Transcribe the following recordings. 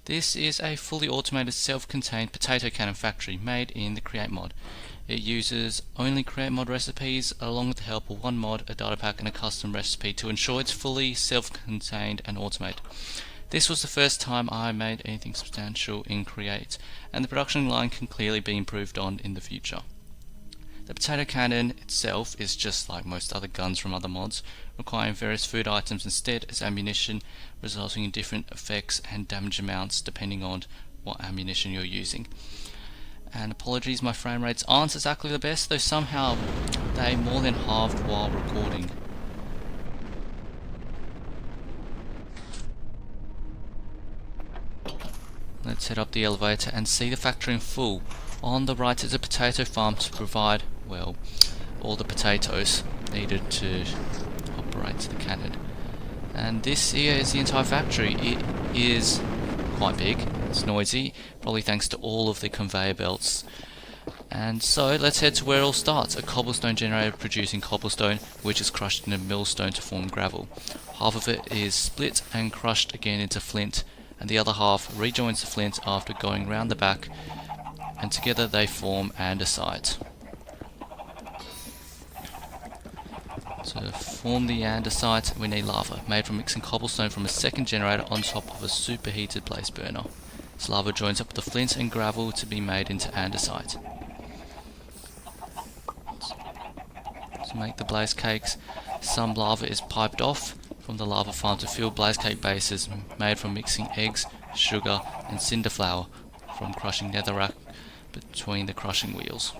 This is a fully automated self-contained potato cannon factory made in the Create mod. It uses only Create mod recipes along with the help of one mod, a data pack and a custom recipe to ensure it's fully self-contained and automated. This was the first time I made anything substantial in Create, and the production line can clearly be improved on in the future. The potato cannon itself is just like most other guns from other mods, requiring various food items instead as ammunition, resulting in different effects and damage amounts depending on what ammunition you're using. And apologies, my frame rates aren't exactly the best, though somehow they more than halved while recording. Let's head up the elevator and see the factory in full. On the right is a potato farm to provide, well, all the potatoes needed to operate the cannon. And this here is the entire factory. It is quite big, it's noisy, probably thanks to all of the conveyor belts. And so let's head to where it all starts. A cobblestone generator producing cobblestone, which is crushed in a millstone to form gravel. Half of it is split and crushed again into flint, and the other half rejoins the flint after going round the back, and together they form andesite. To form the andesite we need lava, made from mixing cobblestone from a second generator on top of a superheated blaze burner. This lava joins up with the flint and gravel to be made into andesite. To make the blaze cakes, some lava is piped off from the lava farm to fill blaze cake bases made from mixing eggs, sugar and cinder flour from crushing netherrack between the crushing wheels.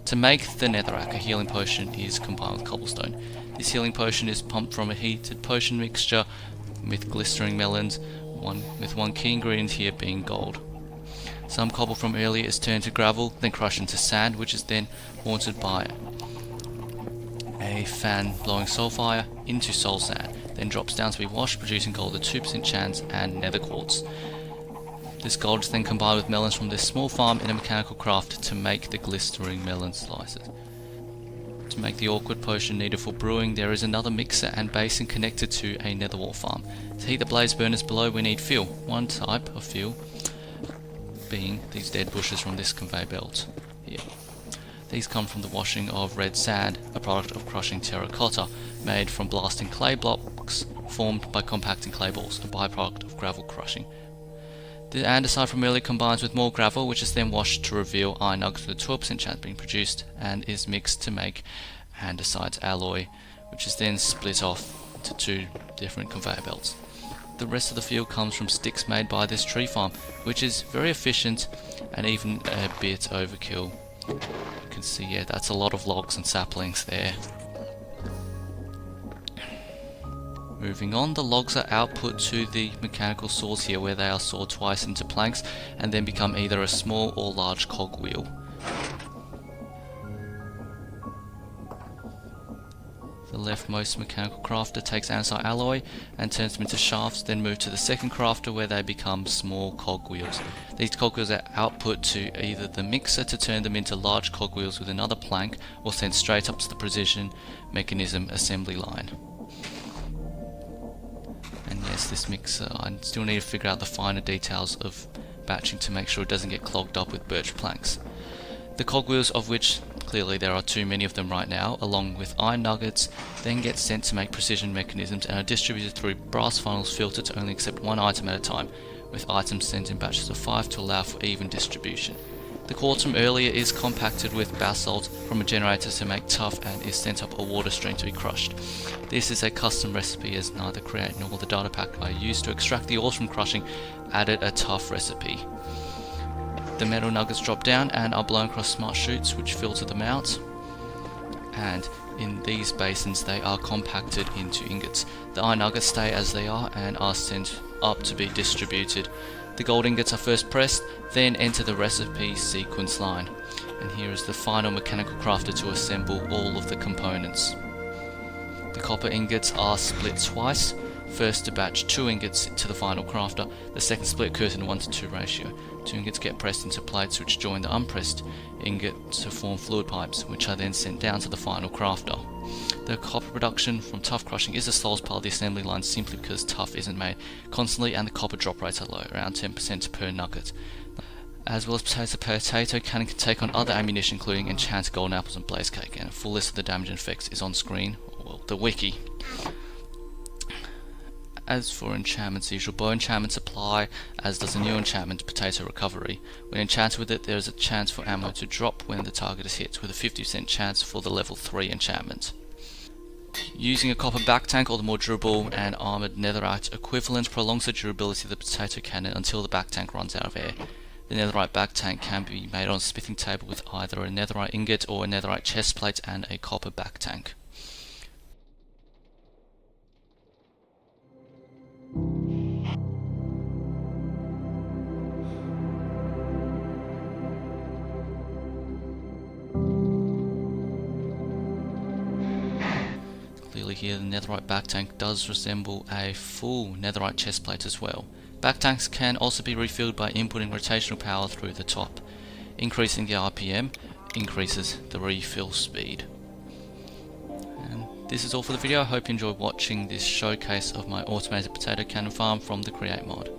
To make the netherrack, a healing potion is combined with cobblestone. This healing potion is pumped from a heated potion mixture with glistering melons, with one key ingredient here being gold. Some cobble from earlier is turned to gravel, then crushed into sand, which is then haunted by a fan blowing soul fire into soul sand, then drops down to be washed, producing gold at 2% chance and nether quartz. This gold is then combined with melons from this small farm in a mechanical craft to make the glistering melon slices. To make the awkward potion needed for brewing, there is another mixer and basin connected to a nether wall farm. To heat the blaze burners below we need fuel, one type of fuel being these dead bushes from this conveyor belt here. These come from the washing of red sand, a product of crushing terracotta, made from blasting clay blocks formed by compacting clay balls, a byproduct of gravel crushing. The andesite from earlier combines with more gravel, which is then washed to reveal iron nuggets with a 12% chance being produced, and is mixed to make andesite alloy, which is then split off into two different conveyor belts. The rest of the fuel comes from sticks made by this tree farm, which is very efficient and even a bit overkill. You can see, yeah, that's a lot of logs and saplings there. Moving on, the logs are output to the mechanical saws here, where they are sawed twice into planks and then become either a small or large cogwheel. The leftmost mechanical crafter takes andesite alloy and turns them into shafts, then move to the second crafter where they become small cogwheels. These cogwheels are output to either the mixer to turn them into large cogwheels with another plank, or sent straight up to the precision mechanism assembly line. And yes, this mixer, I still need to figure out the finer details of batching to make sure it doesn't get clogged up with birch planks. The cogwheels, of which clearly there are too many of them right now, along with iron nuggets, then get sent to make precision mechanisms and are distributed through brass funnels filtered to only accept one item at a time, with items sent in batches of 5 to allow for even distribution. The quartz from earlier is compacted with basalt from a generator to make tough and is sent up a water stream to be crushed. This is a custom recipe, as neither Create nor the data pack I used to extract the ores from crushing added a tough recipe. The metal nuggets drop down and are blown across smart chutes which filter them out, and in these basins they are compacted into ingots. The iron nuggets stay as they are and are sent up to be distributed. The gold ingots are first pressed, then enter the recipe sequence line, and here is the final mechanical crafter to assemble all of the components. The copper ingots are split twice, first to batch 2 ingots to the final crafter. The second split occurs in a 1:2 ratio. 2 ingots get pressed into plates which join the unpressed ingot to form fluid pipes, which are then sent down to the final crafter. The copper production from tuff crushing is the slowest part of the assembly line simply because tuff isn't made constantly and the copper drop rates are low, around 10% per nugget. As well as potato cannon can take on other ammunition including enchanted golden apples and blaze cake, and a full list of the damage and effects is on screen, well, the wiki. As for enchantments, usual bow enchantments apply, as does the new enchantment Potato Recovery. When enchanted with it, there is a chance for ammo to drop when the target is hit, with a 50% chance for the level 3 enchantment. Using a copper back tank or the more durable and armoured netherite equivalent prolongs the durability of the potato cannon until the back tank runs out of air. The netherite back tank can be made on a smithing table with either a netherite ingot or a netherite chest plate and a copper back tank. Clearly here the netherite back tank does resemble a full netherite chest plate as well. Back tanks can also be refilled by inputting rotational power through the top. Increasing the RPM increases the refill speed. And this is all for the video. I hope you enjoyed watching this showcase of my automated potato cannon farm from the Create mod.